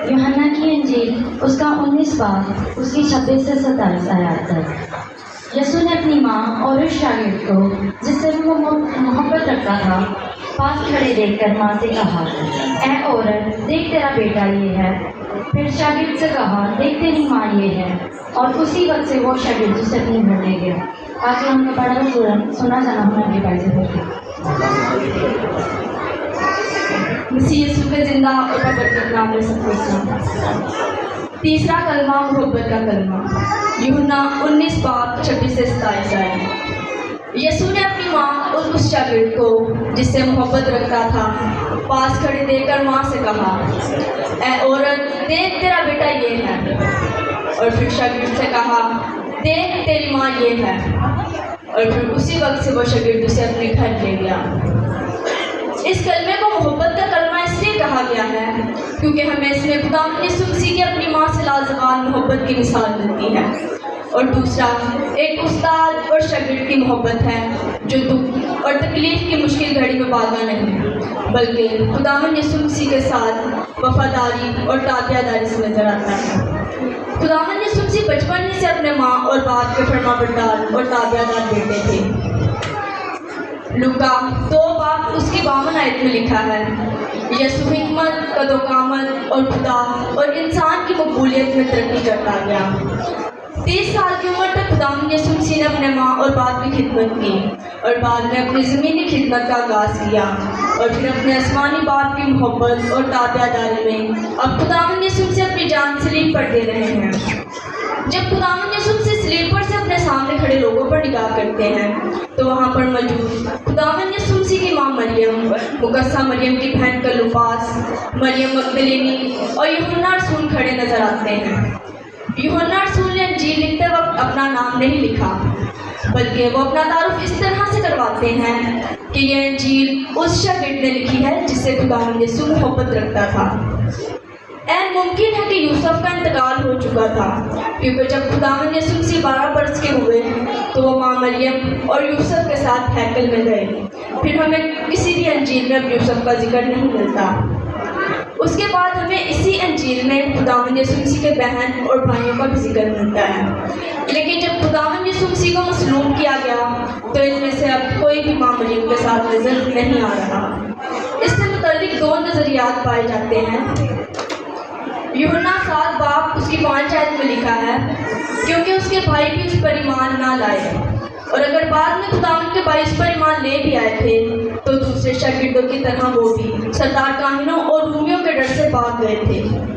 यूहन्ना की इंजील उसका 19 बाब उसकी 26 से 27 आयत तक। यीशु ने अपनी माँ और उस शागिर्द को जिससे वो मोहब्बत रखता था पास खड़े देखकर माँ से कहा, ऐ औरत, देख तेरा बेटा ये है। फिर शागिर्द से कहा, देख तेरी माँ ये है। और उसी वक्त से वो शागिर्द उसे अपने घर ले गया। ताकि हमने पढ़ा सुना जाना हमारे भाई से मसीह यीशु के जिंदा और बरकत नाम में सबको सलाम। तीसरा कलमा मोहब्बत का कलमा, यूहन्ना 19 बाब 26 से 27 आयत। यीशु ने अपनी माँ और उस शागिर्द को जिससे मोहब्बत रखता था पास खड़े देखकर माँ से कहा, ऐ औरत, देख तेरा बेटा ये है। और फिर शागिर्द से कहा, देख तेरी माँ ये है। और फिर उसी वक्त से वो शागिर्द उसे अपने घर ले गया। इस कलमे को मोहब्बत का कलमा इसलिए कहा गया है क्योंकि हमें इसमें खुदा यीशु मसीह की अपनी माँ से लाजवाब मोहब्बत की मिसाल मिलती है। और दूसरा एक उस्ताद और शागिर्द की मोहब्बत है जो दुख और तकलीफ की मुश्किल घड़ी में बागा नहीं बल्कि खुदावंद यीशु मसीह के साथ वफादारी और ताबियादारी से नजर आता है। खुदावंद यीशु मसीह बचपन ही से अपने माँ और बाप के फरमाबरदार और ताबियादार बेटे थे। लूका 2 बाब उसकी 52 आयत में लिखा है, यीशु हिकमत, कदोकामत और खुदा और इंसान की मकबूलियत में तरक्की करता गया। 30 साल की उम्र तक खुदावंद यीशु मसीह ने अपने माँ और बाप की खिदमत की और बाद में अपनी ज़मीनी खिदमत का आगाज़ किया और फिर अपने आसमानी बाप की मोहब्बत और ताबियादारी में अब खुदावंद यीशु मसीह अपनी जान सलीब पर दे रहे हैं। जब खुदावंद यीशु मसीह सलीब पर से अपने सामने खड़े लोगों पर निगाह करते हैं तो वहाँ पर मौजूद खुदावंद यीशु मसीह की माँ मरियम, मुकद्दसा मरियम की बहन कलूपास, मरियम मगदलीनी और यूहन्ना रसूल खड़े नजर आते हैं। यूहन्ना रसूल ने इंजील लिखते वक्त अपना नाम नहीं लिखा बल्कि वो अपना तारुफ इस तरह से करवाते हैं कि यह इंजील उस शागिर्द ने लिखी है जिससे खुदावंद यीशु मोहब्बत रखता था। ऐन मुमकिन है कि यूसुफ का इंतकाल हो चुका था क्योंकि जब खुदावंद यीशु मसीह 12 बरस के हुए तो वो माँ मरियम और यूसुफ के साथ हैकल में गए। फिर हमें किसी भी अंजील में यूसुफ का जिक्र नहीं मिलता। उसके बाद हमें इसी अंजील में खुदावंद यीशु मसीह के बहन और भाइयों का भी जिक्र मिलता है। लेकिन जब खुदावंद यीशु मसीह को मसलूब किया गया तो इनमें से अब कोई भी माँ मरियम के साथ नजर नहीं आ रहा। इससे मुताल्लिक 2 नज़रियात पाए जाते हैं। यूहन्ना 7 बाब उसकी 5 आयत में लिखा है, क्योंकि उसके भाई भी उस पर ईमान ना लाए और अगर बाद में खुदावंद के भाई उस पर ईमान ले भी आए थे तो दूसरे शागिर्दों की तरह वो भी सरदार काहिनों और रूमियों के डर से भाग गए थे।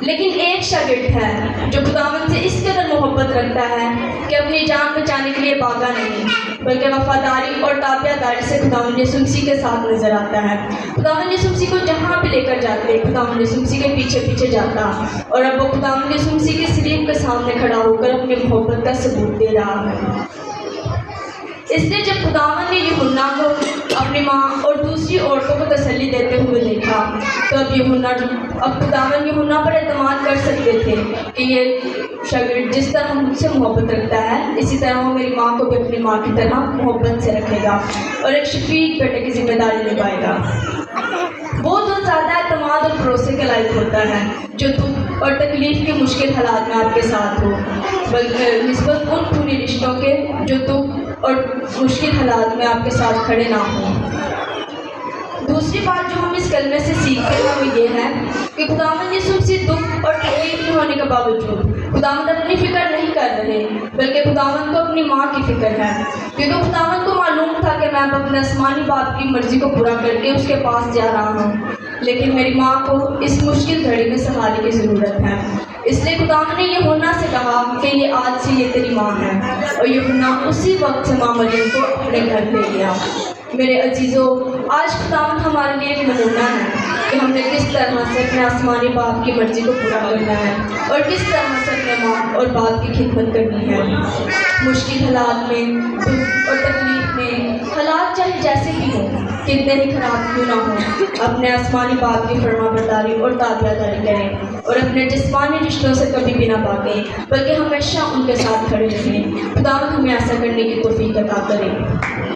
लेकिन एक शागिर्द है जो खुदावंद से इस कदर मोहब्बत रखता है कि अपनी जान बचाने के लिए भागा नहीं बल्कि वफादारी और ताबियादारी से खुदावंद यीशु मसीह के साथ नजर आता है। खुदावंद यीशु मसीह को जहाँ भी लेकर जाते खुदावंद यीशु मसीह के पीछे पीछे जाता और अब वो खुदावंद यीशु मसीह के सलीब के सामने खड़ा होकर अपनी मोहब्बत का सबूत दे रहा है। इसलिए जब खुदावंद ने यूहन्ना को अपनी माँ और दूसरी औरतों को तसल्ली देते हुए देखा तो अब खुदावंद यूहन्ना पर एतमाद कर सकते थे कि ये शागिर्द जिस तरह मुझसे मोहब्बत रखता है इसी तरह वो मेरी माँ को भी अपनी माँ की तरह मोहब्बत से रखेगा और एक शफीक बेटे की जिम्मेदारी निभाएगा। वो तो ज़्यादा एतमाद और भरोसे के लायक होता है जो दुख और तकलीफ के मुश्किल हालात में आपके साथ हो बल्कि निस्बत उन पूरी रिश्तों के जो दुख और मुश्किल हालात में आपके साथ खड़े ना हों। दूसरी बात जो हम इस कलमे से सीखते हैं वो ये है कि खुदावंद यीशु मसीह दुख और तकलीफ में होने के बावजूद खुदावंद अपनी फिक्र नहीं कर रहे बल्कि खुदावंद को अपनी माँ की फिक्र है क्योंकि खुदावंद को मालूम था कि मैं अपने आसमानी बाप की मर्जी को पूरा करके उसके पास जा रहा हूँ लेकिन मेरी माँ को इस मुश्किल घड़ी में सहारे की ज़रूरत है। इसलिए खुदावंद ने यूहन्ना से कहा कि ये आज से ये तेरी माँ है और यूहन्ना उसी वक्त से माँ मरियम को अपने घर ले गया। मेरे अजीज़ों, आज खुदावंद हमारे लिए एक नमूना है कि हमने किस तरह से अपने आसमानी बाप की मर्जी को पूरा करना है और किस तरह से अपने माँ और बाप की खिदमत करनी है। मुश्किल हालात में, दुख और तकलीफ में, हालात चाहे जैसे भी हों, कितने ही खराब क्यों ना हो, अपने आसमानी बाप की फरमाबरदारी और ताबियादारी करें और अपने जिस्मानी रिश्तों से कभी भी ना भागें बल्कि हमेशा उनके साथ खड़े रहें। खुदावंद हमें ऐसा करने की तौफीक अता करें।